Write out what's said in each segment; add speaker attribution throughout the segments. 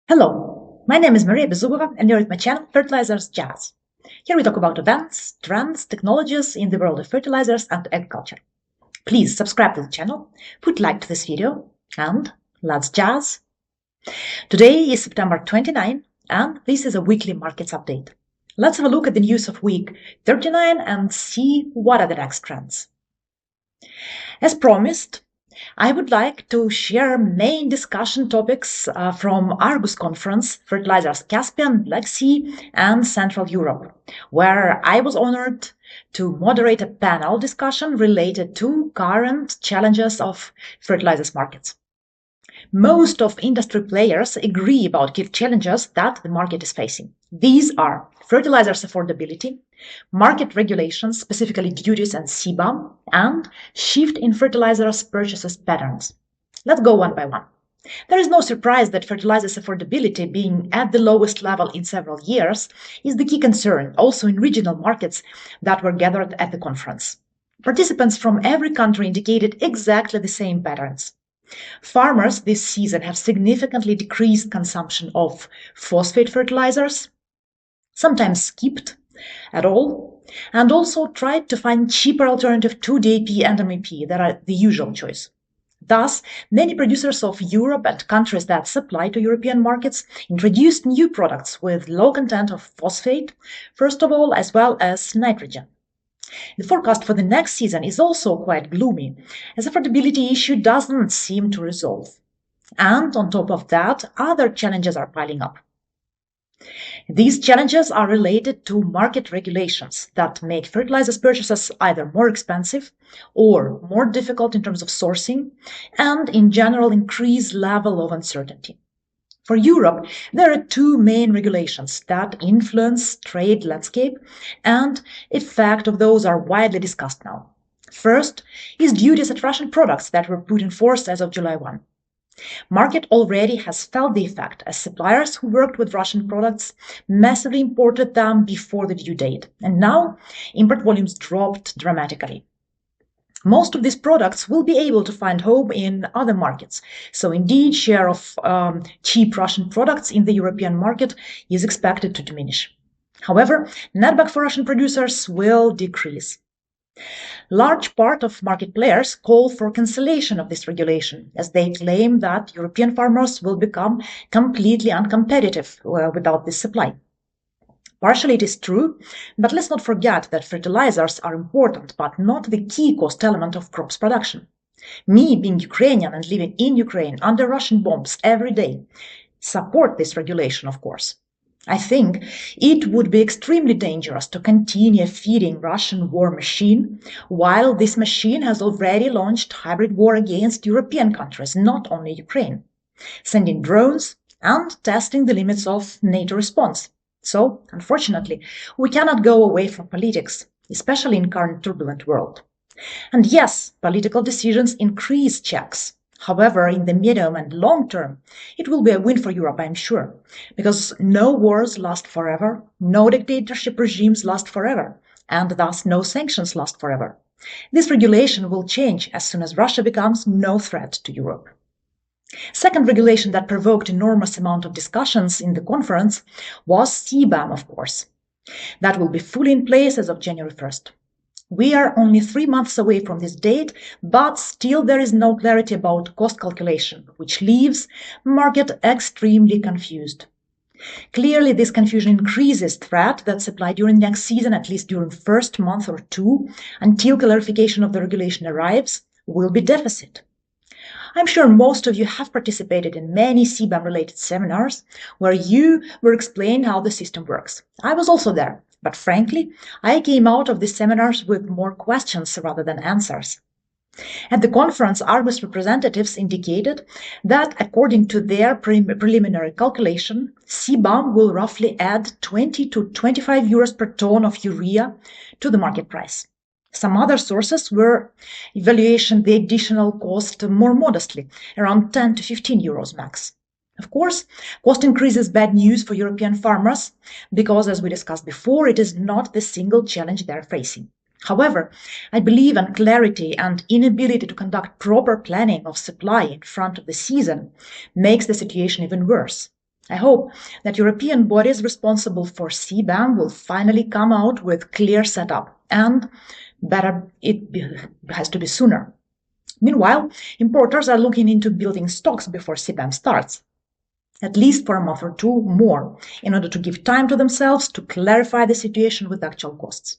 Speaker 1: Hello, my name is Maria Bezubova and you're at my channel Fertilizers Jazz. Here we talk about events, trends, technologies in the world of fertilizers and agriculture. Please subscribe to the channel, put like to this video, and let's jazz! Today is September 29 and this is a weekly markets update. Let's have a look at the news of week 39 and see what are the next trends. As promised, I would like to share main discussion topics from Argus conference, Fertilizers Caspian, Black Sea and Central Europe, where I was honored to moderate a panel discussion related to current challenges of fertilizers markets. Most of industry players agree about key challenges that the market is facing. These are fertilizers affordability, market regulations, specifically duties and CBAM, and shift in fertilizers purchases patterns. Let's go one by one. There is no surprise that fertilizers affordability, being at the lowest level in several years, is the key concern, also in regional markets that were gathered at the conference. Participants from every country indicated exactly the same patterns. Farmers this season have significantly decreased consumption of phosphate fertilizers, sometimes skipped at all, and also tried to find cheaper alternative to DAP and MAP that are the usual choice. Thus, many producers of Europe and countries that supply to European markets introduced new products with low content of phosphate, first of all, as well as nitrogen. The forecast for the next season is also quite gloomy, as affordability issue doesn't seem to resolve. And on top of that, other challenges are piling up. These challenges are related to market regulations that make fertilizers purchases either more expensive or more difficult in terms of sourcing, and in general increase level of uncertainty. For Europe, there are two main regulations that influence trade landscape, and effect of those are widely discussed now. First is duties at Russian products that were put in force as of July 1. Market already has felt the effect, as suppliers who worked with Russian products massively imported them before the due date, and now import volumes dropped dramatically. Most of these products will be able to find home in other markets, so indeed share of cheap Russian products in the European market is expected to diminish. However, netback for Russian producers will decrease. Large part of market players call for cancellation of this regulation, as they claim that European farmers will become completely uncompetitive without this supply. Partially it is true, but let's not forget that fertilizers are important, but not the key cost element of crops production. Me, being Ukrainian and living in Ukraine under Russian bombs every day, support this regulation, of course. I think it would be extremely dangerous to continue feeding Russian war machine, while this machine has already launched hybrid war against European countries, not only Ukraine, sending drones and testing the limits of NATO response. So, unfortunately, we cannot go away from politics, especially in current turbulent world. And yes, political decisions increase checks. However, in the medium and long term, it will be a win for Europe, I'm sure, because no wars last forever, no dictatorship regimes last forever, and thus no sanctions last forever. This regulation will change as soon as Russia becomes no threat to Europe. Second regulation that provoked enormous amount of discussions in the conference was CBAM, of course. That will be fully in place as of January 1st. We are only 3 months away from this date, but still there is no clarity about cost calculation, which leaves market extremely confused. Clearly, this confusion increases threat that supply during next season, at least during first month or two, until clarification of the regulation arrives, will be deficit. I'm sure most of you have participated in many CBAM-related seminars where you were explained how the system works. I was also there, but frankly, I came out of these seminars with more questions rather than answers. At the conference, Argus representatives indicated that, according to their preliminary calculation, CBAM will roughly add 20 to 25 euros per ton of urea to the market price. Some other sources were evaluating the additional cost more modestly, around 10 to 15 euros max. Of course, cost increase is bad news for European farmers because, as we discussed before, it is not the single challenge they are facing. However, I believe unclarity and inability to conduct proper planning of supply in front of the season makes the situation even worse. I hope that European bodies responsible for CBAM will finally come out with clear setup, and has to be sooner. Meanwhile, importers are looking into building stocks before CBAM starts, at least for a month or two more, in order to give time to themselves to clarify the situation with actual costs.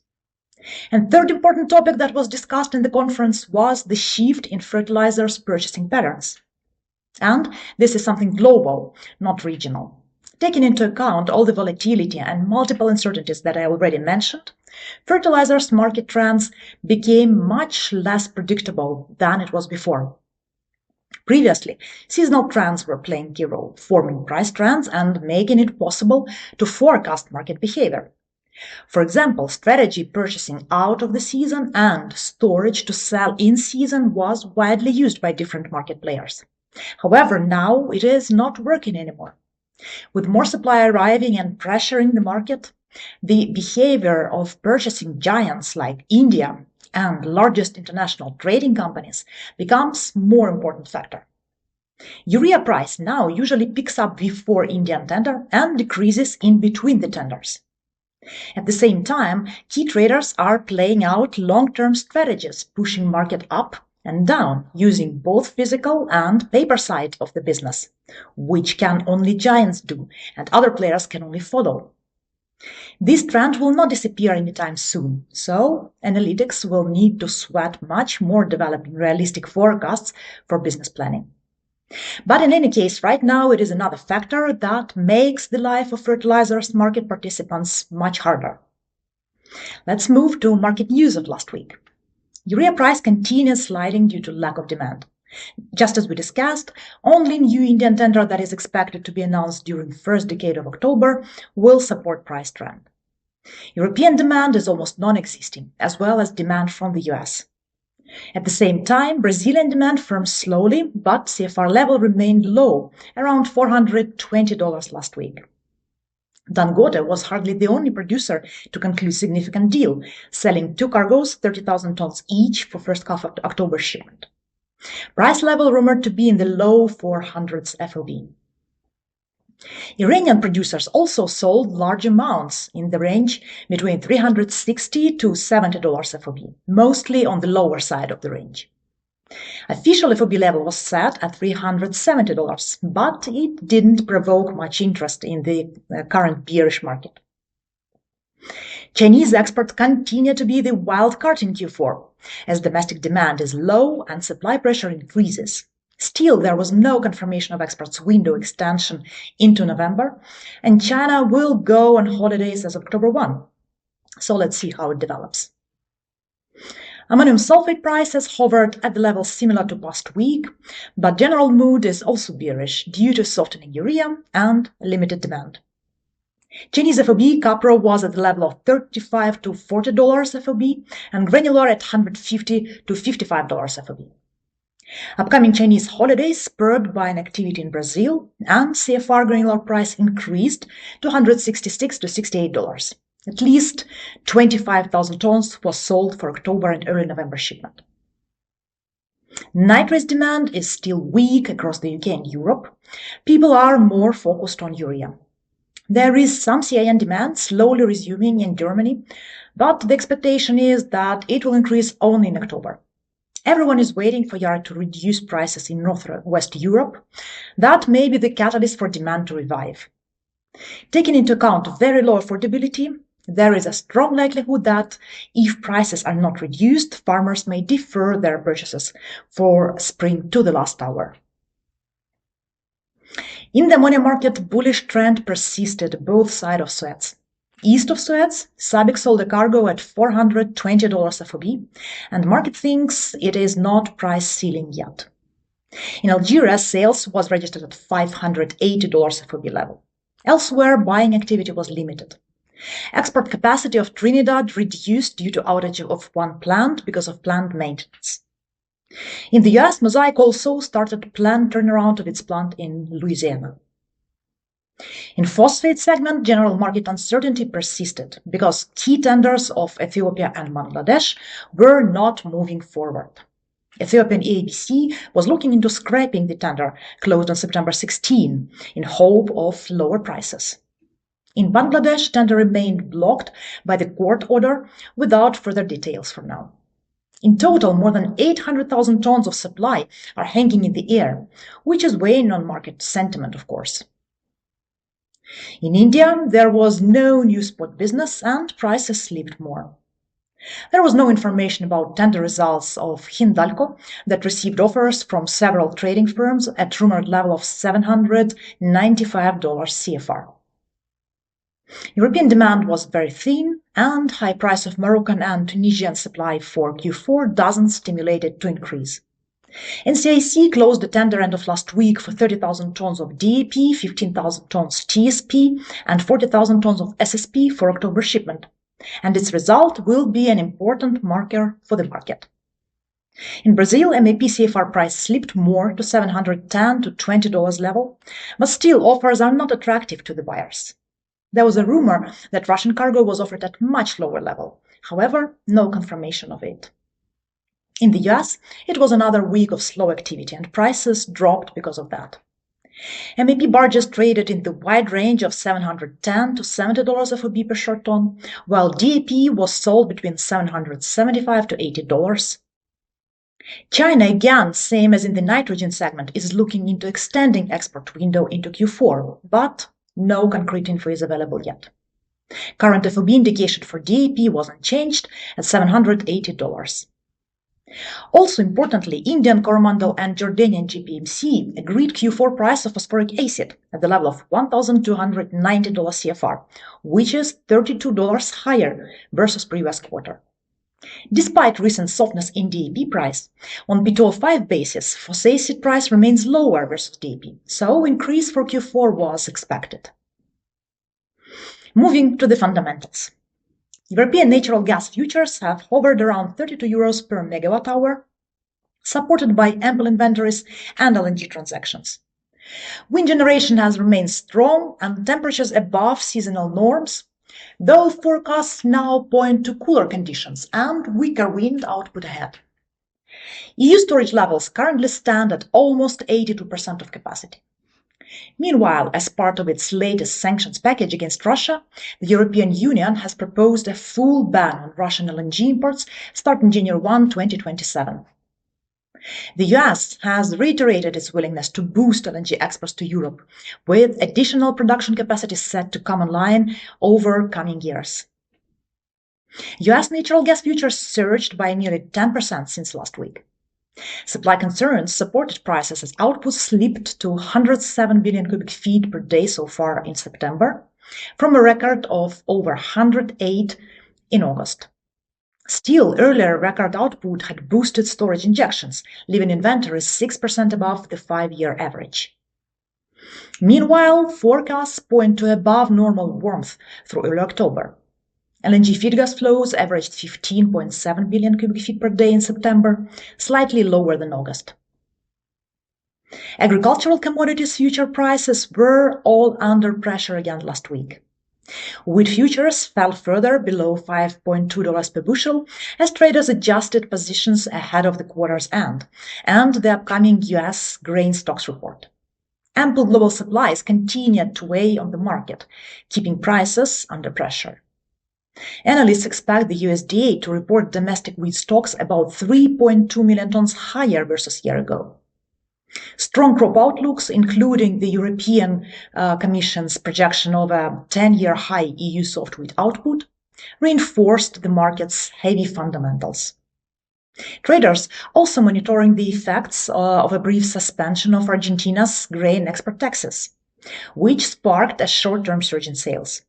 Speaker 1: And third important topic that was discussed in the conference was the shift in fertilizers purchasing patterns. And this is something global, not regional. Taking into account all the volatility and multiple uncertainties that I already mentioned, fertilizers market trends became much less predictable than it was before. Previously, seasonal trends were playing a key role, forming price trends and making it possible to forecast market behavior. For example, strategy purchasing out of the season and storage to sell in season was widely used by different market players. However, now it is not working anymore. With more supply arriving and pressuring the market, the behavior of purchasing giants like India and largest international trading companies becomes more important factor. Urea price now usually picks up before Indian tender and decreases in between the tenders. At the same time, key traders are playing out long-term strategies, pushing market up and down, using both physical and paper side of the business, which can only giants do, and other players can only follow. This trend will not disappear anytime soon, so analytics will need to sweat much more developing realistic forecasts for business planning. But in any case, right now it is another factor that makes the life of fertilizers market participants much harder. Let's move to market news of last week. Urea price continues sliding due to lack of demand. Just as we discussed, only new Indian tender that is expected to be announced during the first decade of October will support price trend. European demand is almost non-existing, as well as demand from the US. At the same time, Brazilian demand firmed slowly, but CFR level remained low, around $420 last week. Dangote was hardly the only producer to conclude significant deal, selling 2 cargoes, 30,000 tons each for first half of October shipment. Price level rumored to be in the low 400s FOB. Iranian producers also sold large amounts in the range between $360 to $70 FOB, mostly on the lower side of the range. Official FOB level was set at $370, but it didn't provoke much interest in the current bearish market. Chinese exports continue to be the wild card in Q4, as domestic demand is low and supply pressure increases. Still, there was no confirmation of exports window extension into November, and China will go on holidays as of October 1. So let's see how it develops. Ammonium sulfate price has hovered at the level similar to past week, but general mood is also bearish due to softening urea and limited demand. Chinese FOB Capro was at the level of $35 to $40 FOB and granular at $150 to $55 FOB. Upcoming Chinese holidays spurred by an activity in Brazil, and CFR granular price increased to $166 to $68. At least 25,000 tons was sold for October and early November shipment. Nitrates demand is still weak across the UK and Europe. People are more focused on urea. There is some CAN demand slowly resuming in Germany, but the expectation is that it will increase only in October. Everyone is waiting for Yara to reduce prices in Northwest Europe. That may be the catalyst for demand to revive. Taking into account very low affordability, there is a strong likelihood that if prices are not reduced, farmers may defer their purchases for spring to the last hour. In the ammonia market, bullish trend persisted both sides of Suez. East of Suez, SABIC sold a cargo at $420 FOB, and market thinks it is not price ceiling yet. In Algeria, sales was registered at $580 FOB level. Elsewhere, buying activity was limited. Export capacity of Trinidad reduced due to outage of one plant because of plant maintenance. In the US, Mosaic also started planned turnaround of its plant in Louisiana. In phosphate segment, general market uncertainty persisted because key tenders of Ethiopia and Bangladesh were not moving forward. Ethiopian ABC was looking into scrapping the tender closed on September 16 in hope of lower prices. In Bangladesh, tender remained blocked by the court order without further details for now. In total, more than 800,000 tons of supply are hanging in the air, which is weighing on market sentiment, of course. In India, there was no new spot business and prices slipped more. There was no information about tender results of Hindalco that received offers from several trading firms at rumored level of $795 CFR. European demand was very thin, and high price of Moroccan and Tunisian supply for Q4 doesn't stimulate it to increase. NCIC closed the tender end of last week for 30,000 tons of DAP, 15,000 tons TSP, and 40,000 tons of SSP for October shipment, and its result will be an important marker for the market. In Brazil, MAP CFR price slipped more to $710 to $20 level, but still offers are not attractive to the buyers. There was a rumor that Russian cargo was offered at much lower level, however, no confirmation of it. In the US, it was another week of slow activity and prices dropped because of that. MAP barges traded in the wide range of $710 to $70 FOB per short ton, while DAP was sold between $775 to $80. China, again, same as in the nitrogen segment, is looking into extending export window into Q4, but no concrete info is available yet. Current FOB indication for DAP was unchanged at $780. Also importantly, Indian Coromandel and Jordanian GPMC agreed Q4 price of phosphoric acid at the level of $1,290 CFR, which is $32 higher versus previous quarter. Despite recent softness in DAP price, on P2O5 basis, phosphoric acid price remains lower versus DAP, so increase for Q4 was expected. Moving to the fundamentals. European natural gas futures have hovered around 32 euros per megawatt hour, supported by ample inventories and LNG transactions. Wind generation has remained strong and temperatures above seasonal norms, though forecasts now point to cooler conditions and weaker wind output ahead. EU storage levels currently stand at almost 82% of capacity. Meanwhile, as part of its latest sanctions package against Russia, the European Union has proposed a full ban on Russian LNG imports starting January 1, 2027. The US has reiterated its willingness to boost LNG exports to Europe, with additional production capacity set to come online over coming years. US natural gas futures surged by nearly 10% since last week. Supply concerns supported prices as output slipped to 107 billion cubic feet per day so far in September, from a record of over 108 in August. Still, earlier record output had boosted storage injections, leaving inventories 6% above the 5-year average. Meanwhile, forecasts point to above normal warmth through early October. LNG feed gas flows averaged 15.7 billion cubic feet per day in September, slightly lower than August. Agricultural commodities future prices were all under pressure again last week. Wheat futures fell further below $5.2 per bushel as traders adjusted positions ahead of the quarter's end and the upcoming US grain stocks report. Ample global supplies continued to weigh on the market, keeping prices under pressure. Analysts expect the USDA to report domestic wheat stocks about 3.2 million tons higher versus a year ago. Strong crop outlooks, including the European Commission's projection of a 10-year high EU soft wheat output, reinforced the market's heavy fundamentals. Traders also monitoring the effects of a brief suspension of Argentina's grain export taxes, which sparked a short-term surge in sales.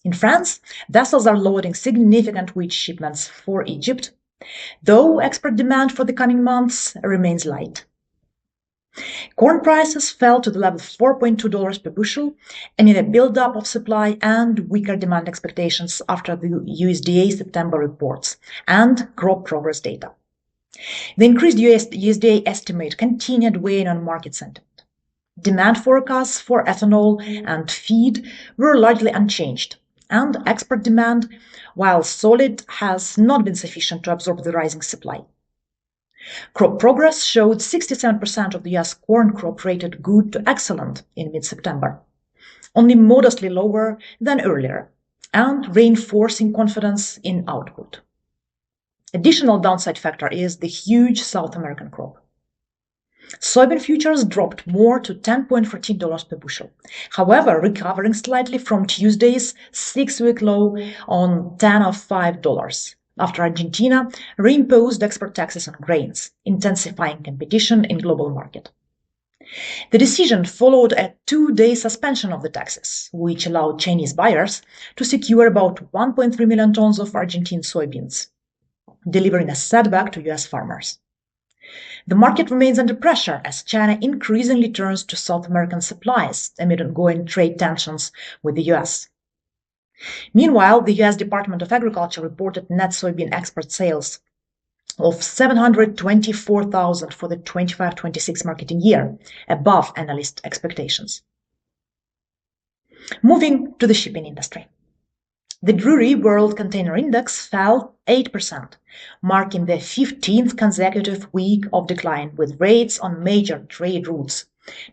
Speaker 1: In France, vessels are loading significant wheat shipments for Egypt, though export demand for the coming months remains light. Corn prices fell to the level of $4.2 per bushel amid a buildup of supply and weaker demand expectations after the USDA September reports and crop progress data. The increased USDA estimate continued weighing on market sentiment. Demand forecasts for ethanol and feed were largely unchanged, and export demand, while solid, has not been sufficient to absorb the rising supply. Crop progress showed 67% of the US corn crop rated good to excellent in mid-September, only modestly lower than earlier, and reinforcing confidence in output. Additional downside factor is the huge South American crop. Soybean futures dropped more to $10.14 per bushel, however, recovering slightly from Tuesday's 6-week low on $10.05 after Argentina reimposed export taxes on grains, intensifying competition in global market. The decision followed a 2-day suspension of the taxes, which allowed Chinese buyers to secure about 1.3 million tons of Argentine soybeans, delivering a setback to US farmers. The market remains under pressure as China increasingly turns to South American supplies amid ongoing trade tensions with the US. Meanwhile, the US Department of Agriculture reported net soybean export sales of 724,000 for the 25-26 marketing year, above analyst expectations. Moving to the shipping industry. The Drewry World Container Index fell 8%, marking the 15th consecutive week of decline, with rates on major trade routes,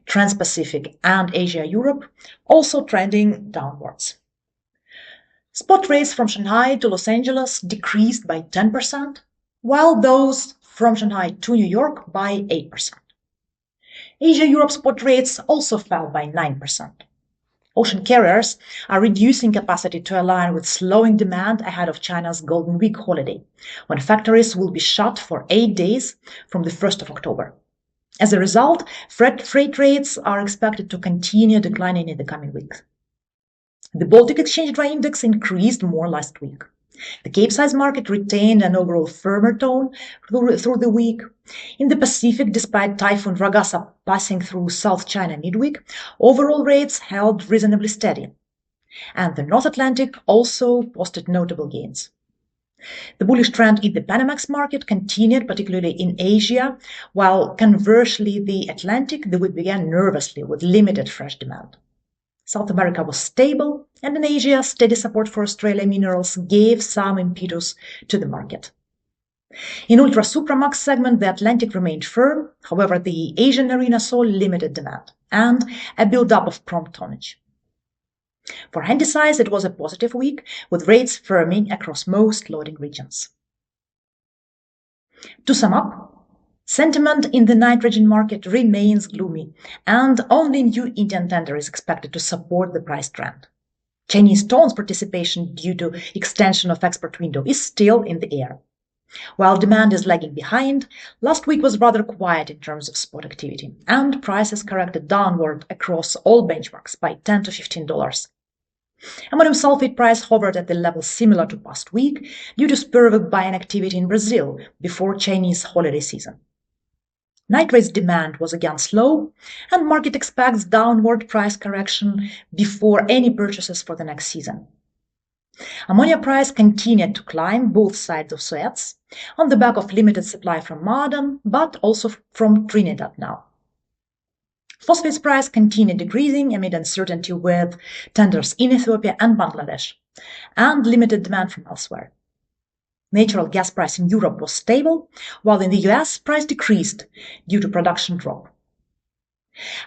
Speaker 1: Trans-Pacific and Asia-Europe, also trending downwards. Spot rates from Shanghai to Los Angeles decreased by 10%, while those from Shanghai to New York by 8%. Asia-Europe spot rates also fell by 9%. Ocean carriers are reducing capacity to align with slowing demand ahead of China's Golden Week holiday, when factories will be shut for 8 days from the 1st of October. As a result, freight rates are expected to continue declining in the coming weeks. The Baltic Exchange Dry Index increased more last week. The Capesize market retained an overall firmer tone through the week. In the Pacific, despite Typhoon Ragasa passing through South China midweek, overall rates held reasonably steady. And the North Atlantic also posted notable gains. The bullish trend in the Panamax market continued, particularly in Asia, while conversely the Atlantic, the week began nervously with limited fresh demand. South America was stable, and in Asia, steady support for Australia minerals gave some impetus to the market. In Ultra-Supramax segment, the Atlantic remained firm, however, the Asian arena saw limited demand and a build-up of prompt tonnage. For Handysize, it was a positive week, with rates firming across most loading regions. To sum up, sentiment in the nitrogen market remains gloomy, and only new Indian tender is expected to support the price trend. Chinese tonnes participation due to extension of export window is still in the air. While demand is lagging behind, last week was rather quiet in terms of spot activity, and prices corrected downward across all benchmarks by $10 to $15. Ammonium sulfate price hovered at the level similar to past week due to spur buying activity in Brazil before Chinese holiday season. Nitrates demand was again slow, and market expects downward price correction before any purchases for the next season. Ammonia price continued to climb both sides of Suez on the back of limited supply from Mardan, but also from Trinidad now. Phosphates price continued decreasing amid uncertainty with tenders in Ethiopia and Bangladesh, and limited demand from elsewhere. Natural gas price in Europe was stable, while in the US price decreased due to production drop.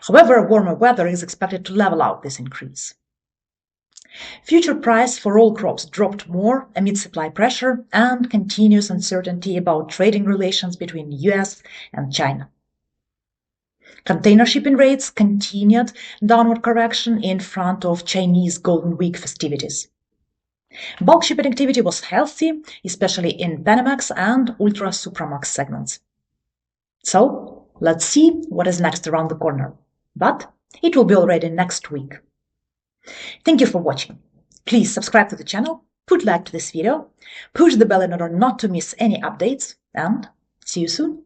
Speaker 1: However, warmer weather is expected to level out this increase. Future price for all crops dropped more amid supply pressure and continuous uncertainty about trading relations between the US and China. Container shipping rates continued downward correction in front of Chinese Golden Week festivities. Bulk shipping activity was healthy, especially in Panamax and Ultra-Supramax segments. So, let's see what is next around the corner. But it will be already next week. Thank you for watching. Please subscribe to the channel, put like to this video, push the bell in order not to miss any updates, and see you soon.